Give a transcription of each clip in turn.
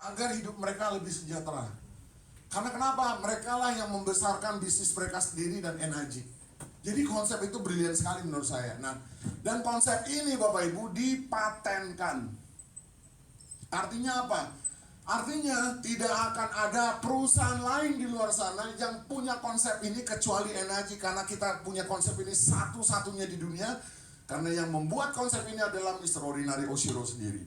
agar hidup mereka lebih sejahtera. Karena kenapa? Mereka lah yang membesarkan bisnis mereka sendiri dan NHJ. Jadi konsep itu brilian sekali menurut saya. Nah, dan konsep ini Bapak Ibu dipatenkan. Artinya apa? Artinya tidak akan ada perusahaan lain di luar sana yang punya konsep ini kecuali NHJ, karena kita punya konsep ini satu-satunya di dunia. Karena yang membuat konsep ini adalah Mr. Ordinary Oshiro sendiri.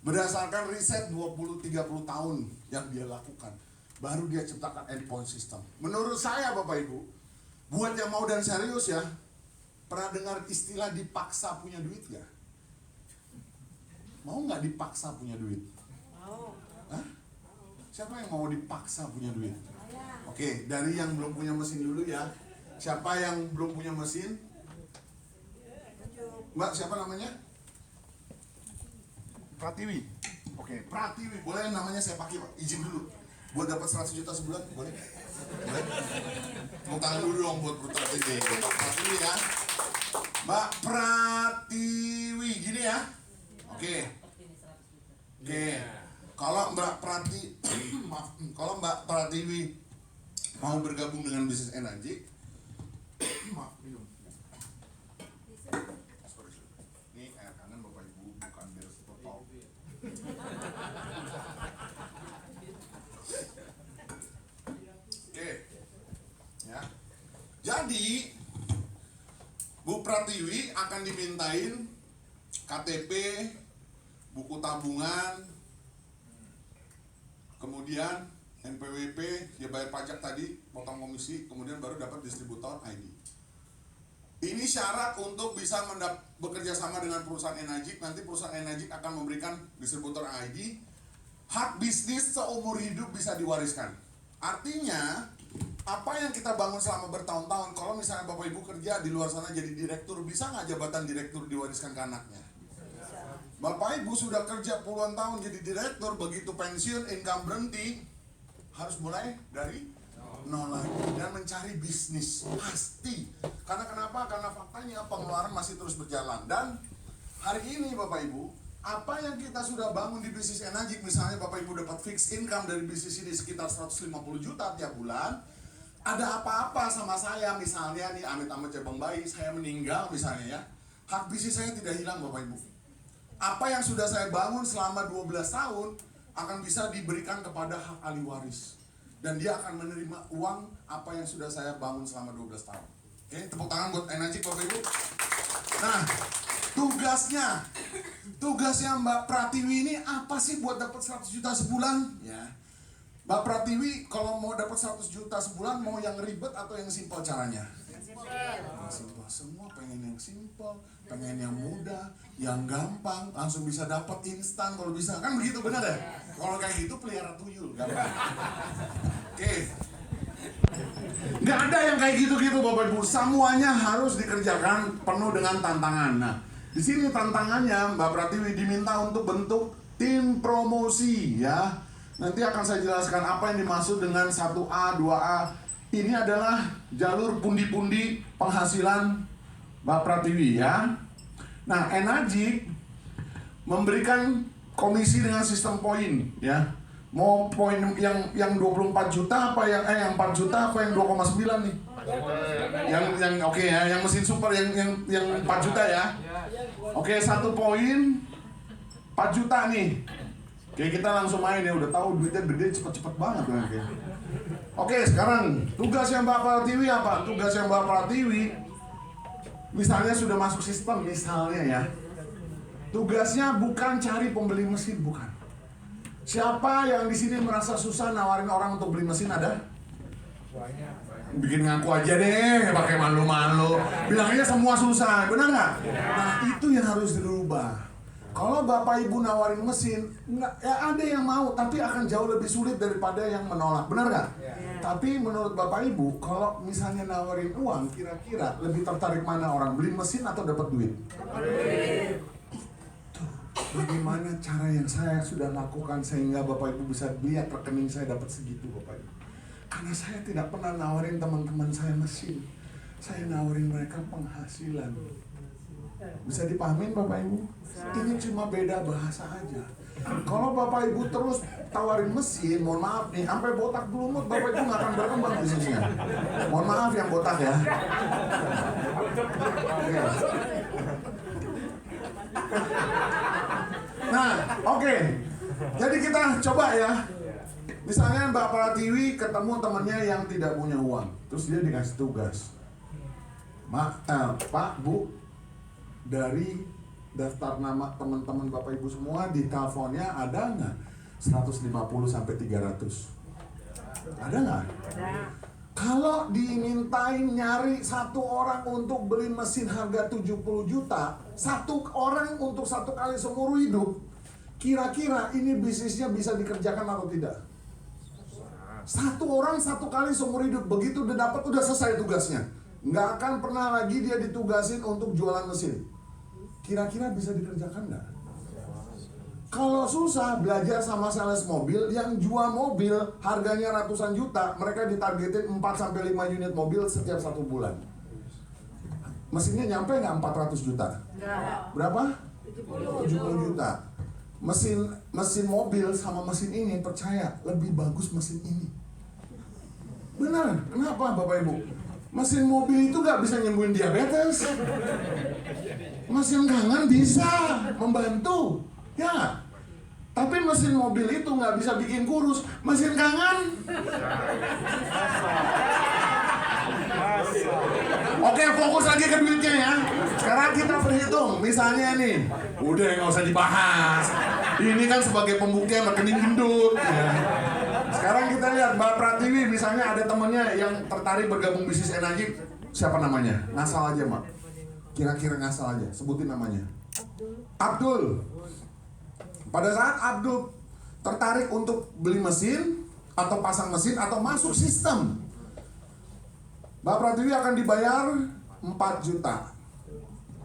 Berdasarkan riset 20-30 tahun yang dia lakukan, baru dia ciptakan endpoint system. Menurut saya Bapak Ibu, buat yang mau dan serius ya, pernah dengar istilah dipaksa punya duit gak? Mau gak dipaksa punya duit? Hah? Siapa yang mau dipaksa punya duit? Oke, dari yang belum punya mesin dulu ya. Siapa yang belum punya mesin? Mbak, siapa namanya? Pratiwi. Oke, Pratiwi. Boleh namanya saya pakai Pak? Izin dulu. Buat dapat 100 juta sebulan, boleh? Boleh? Tepuk tangan dulu dong buat Pratiwi. Pratiwi ya. Mbak Pratiwi, gini ya. Oke. Oke. Kalau Mbak Pratiwi mau bergabung dengan bisnis NHJ, maaf, minum. Sorry. Ini air kanan Bapak Ibu, bukan biar total. Oke. Ya. Jadi Bu Pratiwi akan dimintain KTP, buku tabungan, kemudian NPWP, dia bayar pajak tadi, potong komisi, kemudian baru dapat distributor ID. Ini syarat untuk bisa bekerja sama dengan perusahaan NHJ. Nanti perusahaan NHJ akan memberikan distributor ID. Hak bisnis seumur hidup bisa diwariskan. Artinya, apa yang kita bangun selama bertahun-tahun, kalau misalnya Bapak Ibu kerja di luar sana jadi direktur, bisa nggak jabatan direktur diwariskan ke anaknya? Bapak Ibu sudah kerja puluhan tahun jadi direktur, begitu pensiun, income berhenti, harus mulai dari nol lagi dan mencari bisnis pasti. Karena kenapa? Karena faktanya pengeluaran masih terus berjalan. Dan hari ini Bapak Ibu, apa yang kita sudah bangun di bisnis NHJ, misalnya Bapak Ibu dapat fixed income dari bisnis ini sekitar 150 juta tiap bulan. Ada apa-apa sama saya, misalnya nih amit-amit cabang bayi, saya meninggal misalnya ya, hak bisnis saya tidak hilang Bapak Ibu. Apa yang sudah saya bangun selama 12 tahun akan bisa diberikan kepada hak ahli waris. Dan dia akan menerima uang apa yang sudah saya bangun selama 12 tahun. Oke, tepuk tangan buat NHJ Bapak Ibu. Nah, tugasnya Mbak Pratiwi ini apa sih buat dapat 100 juta sebulan? Ya. Mbak Pratiwi kalau mau dapat 100 juta sebulan, mau yang ribet atau yang simpel caranya? Yang simpel. Semua pengen yang simpel, pengen yang mudah, yang gampang, langsung bisa dapat instan kalau bisa. Kan begitu, benar ya? Kalau kayak gitu pelihara tuyul, gampang. Oke. Nggak ada yang kayak gitu-gitu Bapak Ibu. Semuanya harus dikerjakan penuh dengan tantangan. Nah, di sini tantangannya Mbak Pratiwi diminta untuk bentuk tim promosi ya. Nanti akan saya jelaskan apa yang dimaksud dengan 1A, 2A. Ini adalah jalur pundi-pundi penghasilan Mbak Pratiwi ya. Nah, NHJ memberikan komisi dengan sistem poin ya. Mau poin yang 24 juta apa yang 4 juta apa yang 2,9 nih? Yang oke ya, yang mesin super yang 4 juta ya. Oke, 1 poin 4 juta nih. Oke, kita langsung main ya, udah tahu duitnya gede cepet-cepet banget ya. Oke, sekarang tugasnya Mbak Pratiwi apa? Tugasnya Mbak Pratiwi, misalnya sudah masuk sistem misalnya ya. Tugasnya bukan cari pembeli mesin, bukan. Siapa yang di sini merasa susah nawarin orang untuk beli mesin ada? Bikin ngaku aja deh, pakai malu-malu. Bilangnya semua susah, benar nggak? Nah, itu yang harus dirubah. Kalau Bapak Ibu nawarin mesin, ya ada yang mau, tapi akan jauh lebih sulit daripada yang menolak, benar nggak? Tapi menurut Bapak Ibu, kalau misalnya nawarin uang, kira-kira lebih tertarik mana orang, beli mesin atau dapat duit? Bagaimana cara yang saya sudah lakukan sehingga Bapak Ibu bisa lihat rekening saya dapat segitu Bapak Ibu? Karena saya tidak pernah nawarin teman-teman saya mesin, saya nawarin mereka penghasilan. Bisa dipahamin Bapak Ibu? Ini cuma beda bahasa aja. Kalau Bapak Ibu terus tawarin mesin, mohon maaf nih, sampai botak belumut, Bapak Ibu nggak akan berkembang bisnisnya. Mohon maaf yang botak ya. Oke. Nah, oke. Jadi kita coba ya. Misalnya Mbak Pratiwi ketemu temannya yang tidak punya uang, terus dia dikasih tugas. Pak, Bu, dari daftar nama teman-teman Bapak Ibu semua di teleponnya ada nggak 150 sampai 300? Ada nggak? Kalau dimintain nyari satu orang untuk beli mesin harga 70 juta, satu orang untuk satu kali seumur hidup, kira-kira ini bisnisnya bisa dikerjakan atau tidak? Satu orang satu kali seumur hidup, begitu udah dapat udah selesai tugasnya. Nggak akan pernah lagi dia ditugasin untuk jualan mesin. Kira-kira bisa dikerjakan nggak? Kalau susah belajar sama sales mobil yang jual mobil harganya ratusan juta, mereka ditargetin 4-5 unit mobil setiap 1 bulan. Mesinnya nyampe nggak 400 juta? Berapa? 70 juta. Mesin mobil sama mesin ini, percaya lebih bagus mesin ini. Benar, kenapa Bapak Ibu? Mesin mobil itu gak bisa nyembuhin diabetes. Mesin kangen bisa membantu, ya. Tapi mesin mobil itu gak bisa bikin kurus. Mesin kangen. Oke, fokus lagi ke duitnya ya. Sekarang kita berhitung. Misalnya nih, udah nggak usah dibahas. Ini kan sebagai pembuktian rekening gendut. Ya. Sekarang kita lihat Mbak Pratiwi, misalnya ada temennya yang tertarik bergabung bisnis energi. Siapa namanya? Ngasal aja Mbak. Kira-kira ngasal aja. Sebutin namanya. Abdul. Pada saat Abdul tertarik untuk beli mesin atau pasang mesin atau masuk sistem, Mbak Pratiwi akan dibayar 4 juta.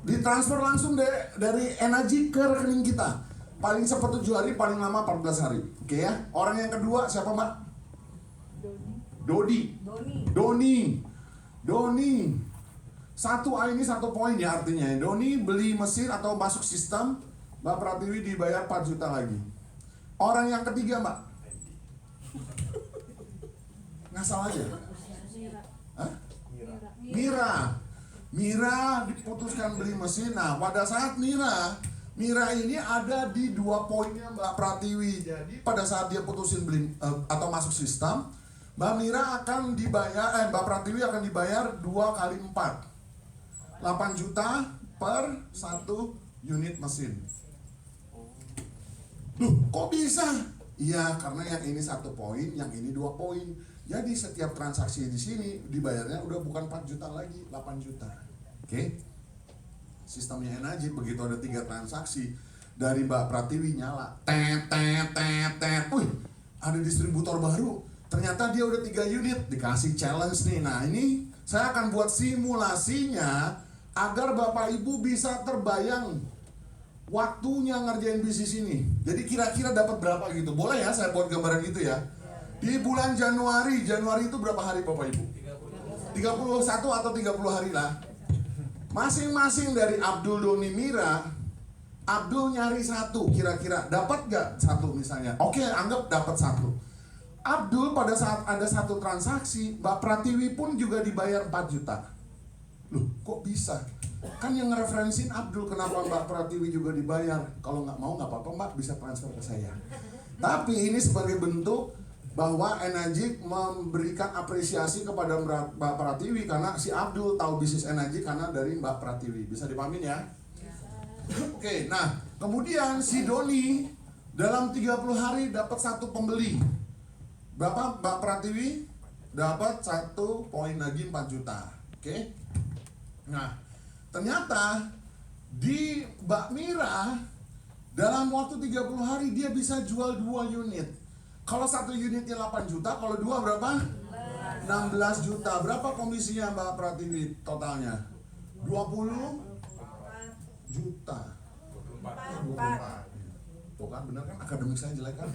Ditransfer langsung dari energi ke rekening kita. Paling cepat 7 hari, paling lama 14 hari. Oke ya. Orang yang kedua siapa Mbak? Doni. Satu A ini 1 poin ya artinya. Doni beli mesin atau masuk sistem, Mbak Pratiwi dibayar 4 juta lagi. Orang yang ketiga Mbak? Ngasal aja. Hah? Mira diputuskan beli mesin. Nah, pada saat Mira ini ada di 2 poinnya Mbak Pratiwi. Jadi pada saat dia putusin beli atau masuk sistem, Mbak Mbak Pratiwi akan dibayar 2 kali 4, 8 juta per 1 unit mesin. Loh, kok bisa? Iya, karena yang ini 1 poin, yang ini 2 poin. Jadi setiap transaksi di sini dibayarnya udah bukan 4 juta lagi, 8 juta. Oke? Sistemnya energi, begitu ada 3 transaksi dari Mbak Pratiwi nyala. Tet. Wih, ada distributor baru. Ternyata dia udah 3 unit, dikasih challenge nih. Nah, ini saya akan buat simulasinya agar Bapak Ibu bisa terbayang waktunya ngerjain bisnis ini. Jadi kira-kira dapat berapa gitu. Boleh ya saya buat gambaran gitu ya. Di bulan Januari itu berapa hari Bapak Ibu? 31 atau 30 hari lah. Masing-masing dari Abdul, Doni, Mira, Abdul nyari 1 kira-kira. Dapat gak 1 misalnya? Oke, anggap dapat 1. Abdul pada saat ada 1 transaksi, Mbak Pratiwi pun juga dibayar 4 juta. Loh, kok bisa? Kan yang ngereferensin Abdul, kenapa Mbak Pratiwi juga dibayar? Kalau nggak mau nggak apa-apa Mbak, bisa transfer ke saya. Tapi ini sebagai bentuk bahwa energi memberikan apresiasi kepada Mbak Pratiwi karena si Abdul tahu bisnis energi karena dari Mbak Pratiwi. Bisa dipahamin ya? Oke, nah kemudian si Doni dalam 30 hari dapat 1 pembeli. Berapa Mbak Pratiwi? Dapat 1 poin lagi 4 juta. Oke. Nah, ternyata di Mbak Mira dalam waktu 30 hari dia bisa jual 2 unit. Kalau 1 unitnya 8 juta, kalau 2 berapa? 16 juta. Berapa komisinya Mbak Pratiwi totalnya? 20 juta. 24. Tuh kan bener kan, akademik saya jelek kan?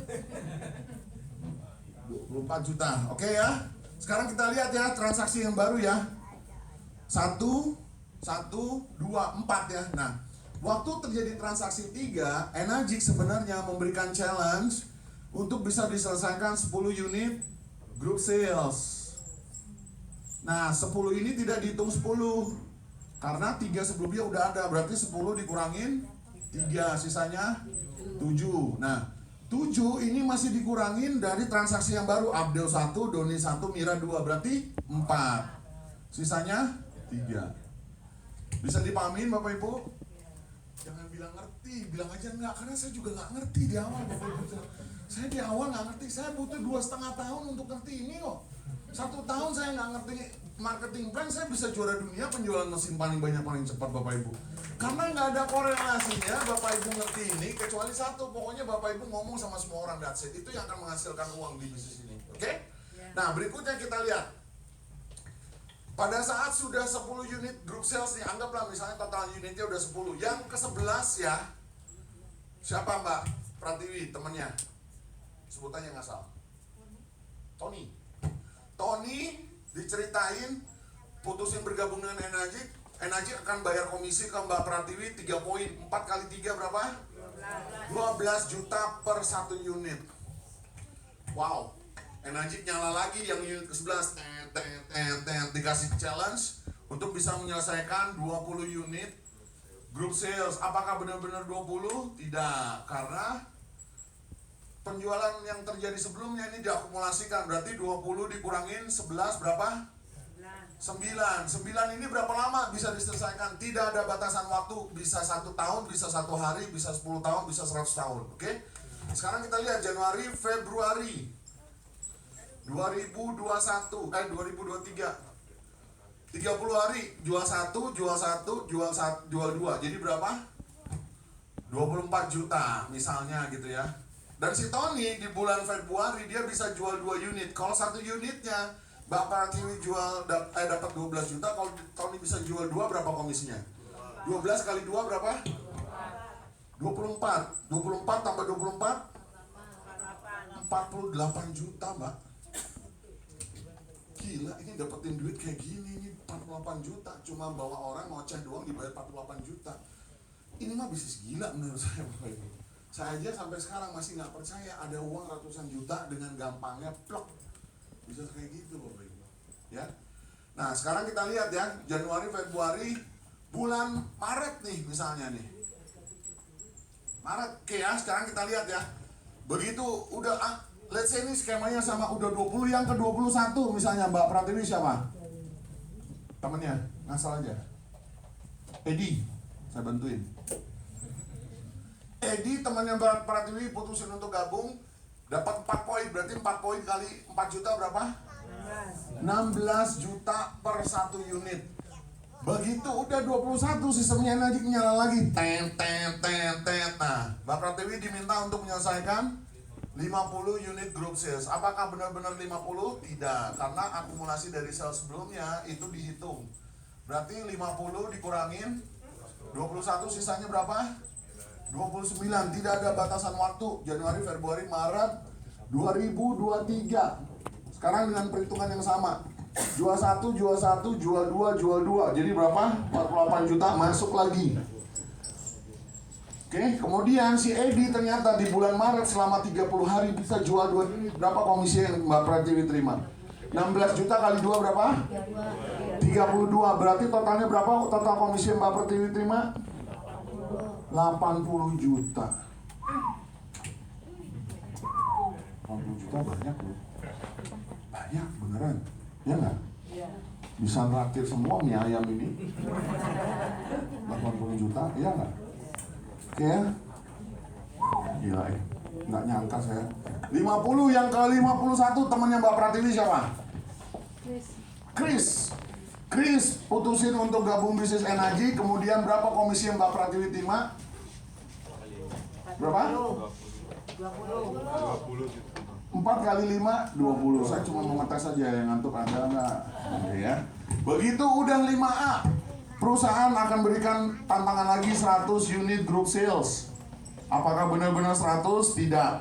24 juta. Oke ya. Sekarang kita lihat ya transaksi yang baru ya. 1, 2, 4 ya. Nah, waktu terjadi transaksi 3, Enagic sebenarnya memberikan challenge untuk bisa diselesaikan 10 unit group sales. Nah, 10 ini tidak dihitung 10 karena 3 sebelumnya udah ada, berarti 10 dikurangin 3, sisanya 7. Nah, 7 ini masih dikurangin dari transaksi yang baru, Abdel 1, Doni 1, Mira 2, berarti 4. Sisanya 3. Bisa dipahamin Bapak Ibu? Jangan bilang ngerti, bilang aja enggak, karena saya juga nggak ngerti di awal Bapak Ibu. Saya di awal nggak ngerti, saya butuh 2,5 tahun untuk ngerti ini kok. 1 tahun saya nggak ngerti marketing plan, saya bisa juara dunia penjualan mesin paling banyak paling cepat Bapak Ibu. Karena nggak ada korelasinya Bapak Ibu ngerti ini, kecuali satu, pokoknya Bapak Ibu ngomong sama semua orang, that's it. Itu yang akan menghasilkan uang di bisnis ini, oke? Nah, berikutnya kita lihat. Pada saat sudah 10 unit group sales nih, anggaplah misalnya total unitnya udah 10. Yang ke-11 ya, siapa Mbak Pratiwi, temennya? Sebutannya ngasal. Tony. Tony diceritain putusin bergabung dengan Enagic. Enagic akan bayar komisi ke Mbak Pratiwi 3 poin. 4 kali 3 berapa? 12 juta per 1 unit. Wow. Enagic nyala lagi yang unit ke-11, dikasih challenge untuk bisa menyelesaikan 20 unit group sales. Apakah benar-benar 20? Tidak, karena penjualan yang terjadi sebelumnya ini diakumulasikan, berarti 20 dikurangin 11 berapa? 9. 9 ini berapa lama bisa diselesaikan? Tidak ada batasan waktu, bisa 1 tahun, bisa 1 hari, bisa 10 tahun, bisa 100 tahun. Oke? Sekarang kita lihat Januari, Februari 2023. 30 hari, jual 1, jual 2. Jadi berapa? 24 juta misalnya gitu ya. Dan si Tony di bulan Februari dia bisa jual 2 unit. Kalau 1 unitnya Bapak Pratiwi dapat 12 juta, kalau Tony bisa jual 2 berapa komisinya? 12 kali 2 berapa? 24. 24 tambah 24 48 juta, Mbak. Gila, ini dapetin duit kayak gini, ini 48 juta. Cuma bawa orang ngoceh doang dibayar 48 juta. Ini mah bisnis gila menurut saya Bapak Ibu. Saya aja sampai sekarang masih nggak percaya ada uang ratusan juta dengan gampangnya plok. Bisa kayak gitu Bapak Ibu. Ya. Nah sekarang kita lihat ya, Januari, Februari, bulan Maret nih misalnya nih. Maret, oke ya, sekarang kita lihat ya. Begitu udah let's say ini skemanya sama udah 20, yang ke-21 misalnya Mbak Pratiwi siapa? Temennya, ngasal aja. Edi, saya bantuin. Edi temannya Mbak Pratiwi putusin untuk gabung, dapat 4 poin, berarti 4 poin kali 4 juta berapa? 16 juta per 1 unit. Begitu udah 21 sistemnya Enagic nyala lagi. Nah, Mbak Pratiwi diminta untuk menyelesaikan 50 unit group sales. Apakah benar-benar 50? Tidak, karena akumulasi dari sales sebelumnya itu dihitung. Berarti 50 dikurangin 21, sisanya berapa? 29. Tidak ada batasan waktu. Januari, Februari, Maret 2023. Sekarang dengan perhitungan yang sama. Jual 1, jual 1, jual 2, jual 2. Jadi berapa? 48 juta masuk lagi. Oke, kemudian si Edi ternyata di bulan Maret selama 30 hari bisa jual 2 unit. Berapa komisi yang Mbak Pratiwi terima? 16 juta kali 2 berapa? 32. Berarti totalnya berapa total komisi yang Mbak Pratiwi terima? 80 juta. 80 juta banyak loh. Banyak beneran. Ya nggak? Bisa nraktir semua mie ayam ini. 80 juta, iya nggak? Oke ya? Gila ya, nggak nyangka saya. 50 yang ke 51 temannya Mbak Pratiwi siapa? Chris putusin untuk gabung bisnis Enagic. Kemudian berapa komisi yang Mbak Pratiwi terima? Berapa? 4 kali 5, 20. Saya cuma mengetes saja yang ngantuk Anda enggak. Oke ya. Begitu udah 5A, perusahaan akan berikan tantangan lagi 100 unit group sales. Apakah benar-benar 100? Tidak.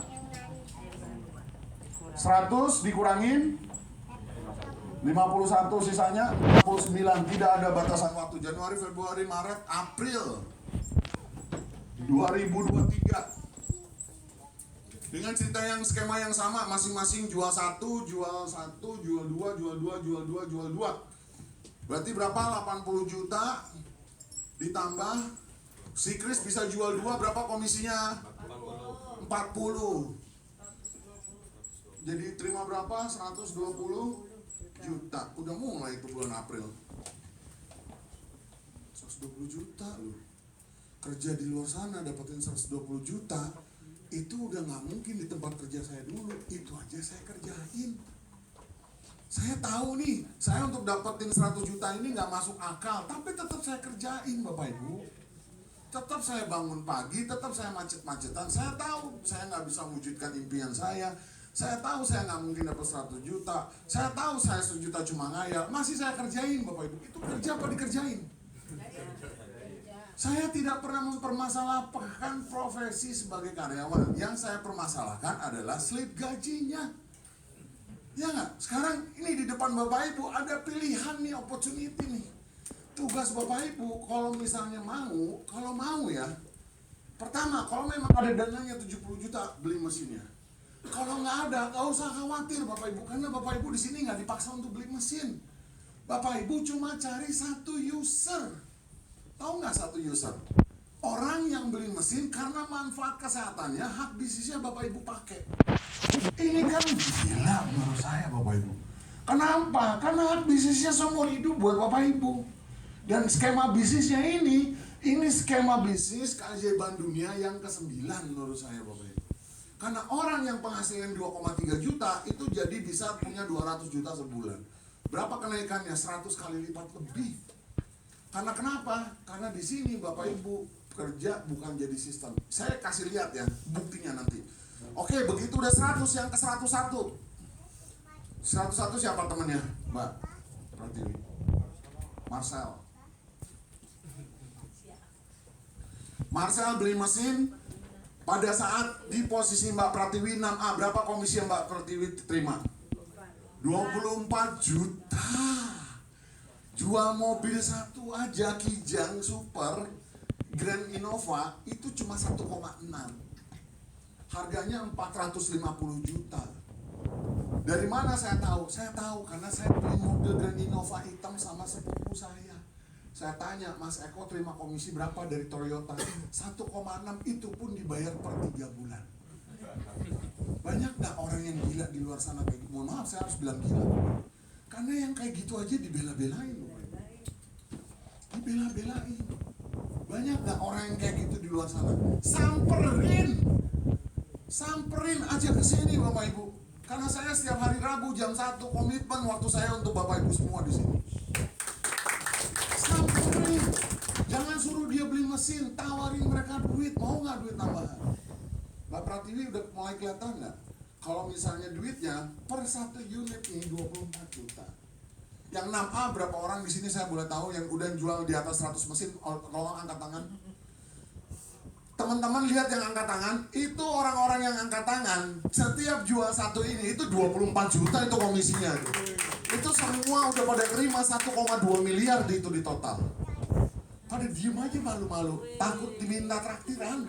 100 dikurangin 51, sisanya 49. Tidak ada batasan waktu. Januari, Februari, Maret, April. 2023 dengan cerita yang skema yang sama, masing-masing jual 1, jual 2, jual 2. Berarti berapa? 80 juta ditambah si Chris bisa jual 2, berapa komisinya? 40. Jadi terima berapa? 120 juta. Udah mulai itu bulan April. 120 juta loh. Kerja di luar sana dapetin 120 juta. Itu udah gak mungkin di tempat kerja saya dulu. Itu aja saya kerjain. Saya tahu nih, saya untuk dapetin 100 juta ini gak masuk akal, tapi tetap saya kerjain Bapak Ibu. Tetap saya bangun pagi, tetap saya macet-macetan. Saya tahu saya gak bisa wujudkan impian saya. Saya tahu saya gak mungkin dapat 100 juta. Saya tahu saya 1 juta cuma ngayal. Masih saya kerjain Bapak Ibu. Itu kerja apa dikerjain? Saya tidak pernah mempermasalahkan profesi sebagai karyawan. Yang saya permasalahkan adalah slip gajinya. Ya nggak? Sekarang ini di depan Bapak Ibu ada pilihan nih, opportunity nih. Tugas Bapak Ibu, kalau misalnya mau, kalau mau ya. Pertama, kalau memang ada dananya 70 juta, beli mesinnya. Kalau nggak ada, nggak usah khawatir Bapak Ibu. Karena Bapak Ibu di sini nggak dipaksa untuk beli mesin. Bapak Ibu cuma cari 1 user. Tahu nggak 1 user? Orang yang beli mesin karena manfaat kesehatannya, hak bisnisnya Bapak Ibu pakai. Ini kan gila menurut saya Bapak Ibu. Kenapa? Karena hak bisnisnya seumur hidup buat Bapak Ibu. Dan skema bisnisnya ini skema bisnis keajaiban dunia yang ke-9 menurut saya Bapak Ibu. Karena orang yang penghasilan 2,3 juta itu jadi bisa punya 200 juta sebulan. Berapa kenaikannya? 100 kali lipat lebih. Karena kenapa? Karena di sini Bapak Ibu kerja bukan jadi sistem. Saya kasih lihat ya buktinya nanti. Oke, begitu udah 100, yang ke 101. 101 siapa temennya? Mbak Pratiwi. Marcel beli mesin. Pada saat di posisi Mbak Pratiwi 6A, berapa komisi yang Mbak Pratiwi terima? 24 juta. Jual mobil satu aja, Kijang Super Grand Innova itu cuma 1,6. Harganya 450 juta. Dari mana saya tahu? Saya tahu karena saya beli mobil Grand Innova hitam sama sepupu saya. Saya tanya, Mas Eko terima komisi berapa dari Toyota? 1,6, itu pun dibayar per 3 bulan. Banyak gak orang yang gila di luar sana kayak gitu? Mohon maaf, saya harus bilang gila. Karena yang kayak gitu aja dibela-belain. Dibela-belain. Banyak gak orang yang kayak gitu di luar sana? Samperin aja ke sini Bapak Ibu. Karena saya setiap hari Rabu jam 1 komitmen waktu saya untuk Bapak Ibu semua di sini. Samperin. Jangan suruh dia beli mesin, tawarin mereka duit. Mau nggak duit tambahan? Mbak Pratiwi udah mulai kelihatan nggak? Kalau misalnya duitnya per 1 unit nih 24 juta. Yang 6A berapa orang di sini saya boleh tahu yang udah jual di atas 100 mesin? Tolong angkat tangan. Teman-teman lihat yang angkat tangan, itu orang-orang yang angkat tangan setiap jual satu ini itu 24 juta itu komisinya itu. Itu semua udah pada terima 1,2 miliar itu di total. Pada diem aja malu-malu, takut diminta traktiran.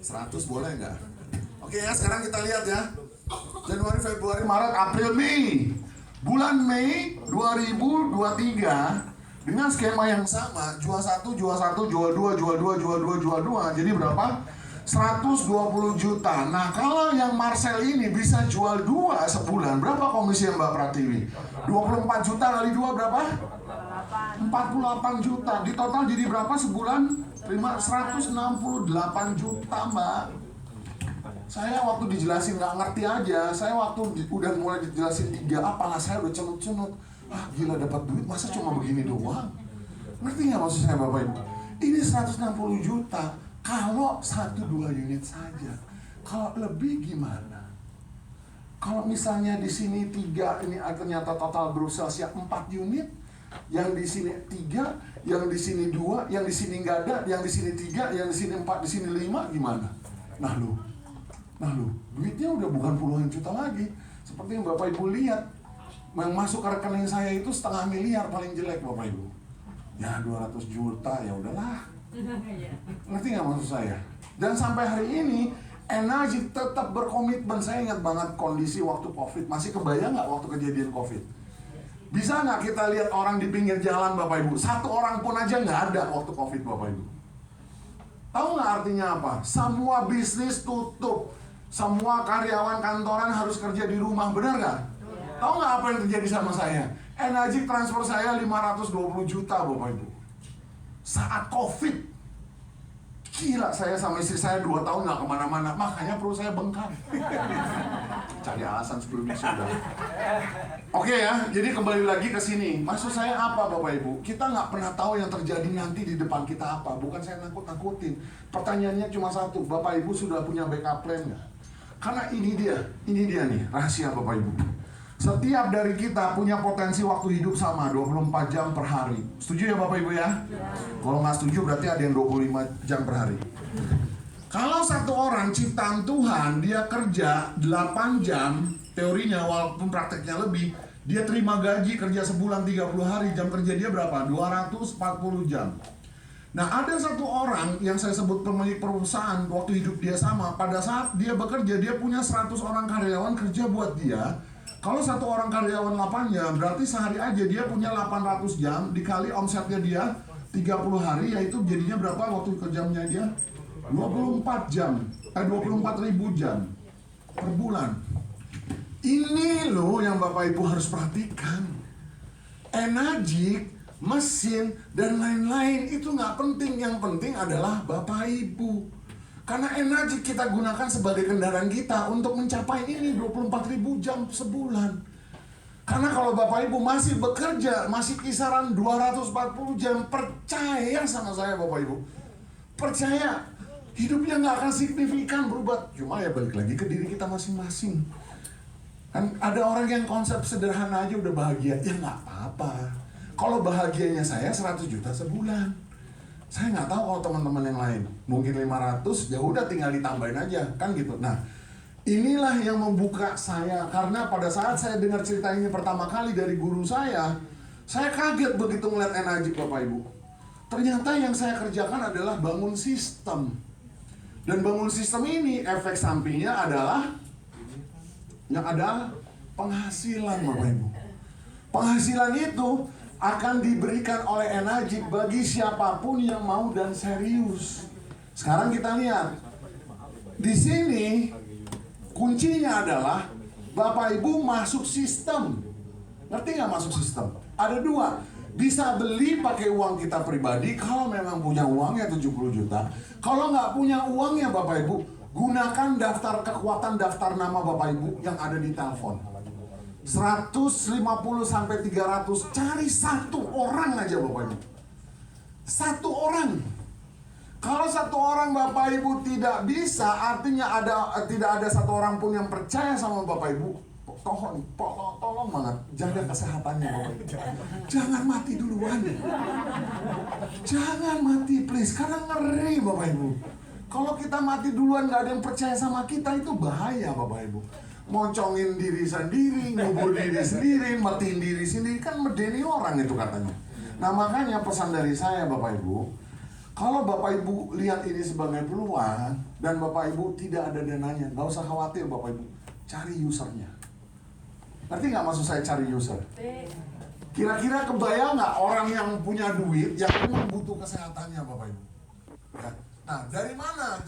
100 boleh nggak? Oke ya, sekarang kita lihat ya. Januari, Februari, Maret, April, Mei. Bulan Mei 2023 dengan skema yang sama, jual 1, jual 2, jual 2. Jadi berapa? 120 juta. Nah, kalau yang Marcel ini bisa jual 2 sebulan, berapa komisi Mbak Pratiwi? 24 juta kali 2 berapa? 48 juta. Di total jadi berapa sebulan? 168 juta, Mbak. Saya waktu dijelasin nggak ngerti aja. Saya waktu udah mulai dijelasin 3A, apalah saya udah cenut-cenut. Ah gila, dapat duit masa cuma begini doang. Ngerti nggak maksud saya Bapak Ibu? Ini 160 juta kalau 1-2 unit saja. Kalau lebih gimana? Kalau misalnya di sini 3, ini ternyata total berusaha siap 4 unit, yang di sini 3, yang di sini 2, yang di sini nggak ada, yang di sini 3, yang di sini 4, di sini 5, gimana? Nah lu, duitnya udah bukan puluhan juta lagi. Seperti yang Bapak Ibu lihat, yang masuk ke rekening saya itu 0,5 miliar paling jelek Bapak Ibu. Ya 200 juta ya udahlah. Ngerti nggak maksud saya? Dan sampai hari ini Enagic tetap berkomitmen. Saya ingat banget kondisi waktu COVID. Masih kebayang nggak waktu kejadian COVID? Bisa nggak kita lihat orang di pinggir jalan Bapak Ibu? Satu orang pun aja nggak ada waktu COVID Bapak Ibu. Tahu nggak artinya apa? Semua bisnis tutup. Semua karyawan kantoran harus kerja di rumah. Benar nggak? Tahu nggak apa yang terjadi sama saya? Enagic transfer saya 520 juta Bapak Ibu. Saat COVID. Gila, saya sama istri saya 2 tahun nggak kemana-mana. Makanya perut saya bengkak. Cari alasan sebelumnya sudah. Oke ya, jadi kembali lagi ke sini. Maksud saya apa Bapak Ibu? Kita nggak pernah tahu yang terjadi nanti di depan kita apa. Bukan saya nakut-nakutin. Pertanyaannya cuma satu, Bapak Ibu sudah punya backup plan nggak? Karena ini dia nih rahasia Bapak Ibu. Setiap dari kita punya potensi waktu hidup sama 24 jam per hari. Setuju ya Bapak Ibu ya? Kalau nggak setuju berarti ada yang 25 jam per hari. Kalau satu orang ciptaan Tuhan, dia kerja 8 jam, teorinya walaupun prakteknya lebih, dia terima gaji kerja sebulan 30 hari, jam kerja dia berapa? 240 jam. Nah ada satu orang yang saya sebut pemilik perusahaan, waktu hidup dia sama, pada saat dia bekerja, dia punya 100 orang karyawan kerja buat dia. Kalau satu orang karyawan 8 jam, berarti sehari aja dia punya 800 jam, dikali omsetnya dia 30 hari, yaitu jadinya berapa waktu kerjanya dia? 24 jam, 24.000 jam per bulan. Ini loh yang Bapak Ibu harus perhatikan. Enagic, mesin, dan lain-lain itu nggak penting. Yang penting adalah Bapak Ibu. Karena Enagic kita gunakan sebagai kendaraan kita untuk mencapai ini 24.000 jam sebulan. Karena kalau Bapak Ibu masih bekerja, masih kisaran 240 jam, percaya sama saya Bapak Ibu. Percaya, hidupnya nggak akan signifikan berubah. Cuma ya balik lagi ke diri kita masing-masing. Kan ada orang yang konsep sederhana aja udah bahagia. Ya nggak apa-apa. Kalau bahagianya saya 100 juta sebulan. Saya nggak tahu kalau teman-teman yang lain. Mungkin 500, ya udah tinggal ditambahin aja. Kan gitu. Nah, inilah yang membuka saya. Karena pada saat saya dengar cerita ini pertama kali dari guru saya kaget begitu melihat Enagic Bapak Ibu. Ternyata yang saya kerjakan adalah bangun sistem. Dan bangun sistem ini efek sampingnya adalah penghasilan Bapak Ibu. Penghasilan itu akan diberikan oleh Enagic bagi siapapun yang mau dan serius. Sekarang kita lihat. Di sini kuncinya adalah Bapak Ibu masuk sistem. Ngerti nggak masuk sistem? Ada 2. Bisa beli pakai uang kita pribadi kalau memang punya uangnya 70 juta. Kalau nggak punya uangnya Bapak Ibu, gunakan daftar kekuatan, daftar nama Bapak Ibu yang ada di telepon. 150 sampai 300, cari satu orang aja Bapak Ibu. Satu orang. Kalau satu orang Bapak Ibu tidak bisa, artinya tidak ada satu orang pun yang percaya sama Bapak Ibu. Tolong banget jaga kesehatannya Bapak Ibu. Jangan mati duluan. Jangan mati please, karena ngeri Bapak Ibu. Kalau kita mati duluan gak ada yang percaya sama kita, itu bahaya Bapak Ibu. Moncongin diri sendiri, ngubur diri sendiri, matiin diri sendiri, kan medeni orang itu katanya. Nah makanya pesan dari saya Bapak Ibu, kalau Bapak Ibu lihat ini sebagai peluang dan Bapak Ibu tidak ada dananya, gak usah khawatir Bapak Ibu, cari usernya. Ngerti gak maksud saya cari user? Kira-kira kebayang gak orang yang punya duit yang memang butuh kesehatannya Bapak Ibu? Nah dari mana?